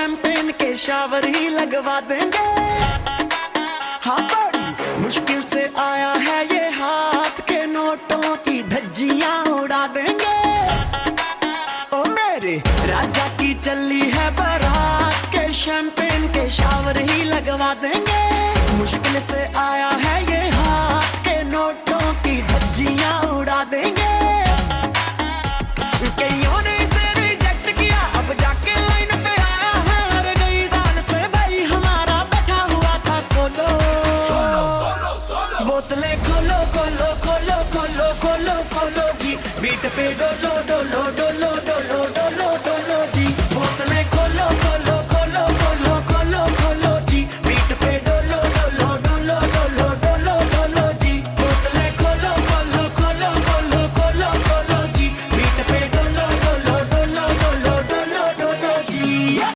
Champagne के shower ही लगवा देंगे। हाँ बड़ी मुश्किल से आया है ये हाथ के नोटों की धज्जियां उड़ा देंगे। ओ मेरे राजा की चली है बारात के शैंपेन के शावर ही लगवा देंगे। मुश्किल से आया है ये हाथ के नोटों की धज्जियां उड़ा देंगे। कईयों ने इसे रिजेक्ट किया, अब जाके लाइन पे आया है। हर कई साल से भाई हमारा बैठा हुआ था सोलो। बोतलें खोलो खोलो खोलो खोलो खोलो खोलो जी, बीट पे डोलो डोलो डोलो।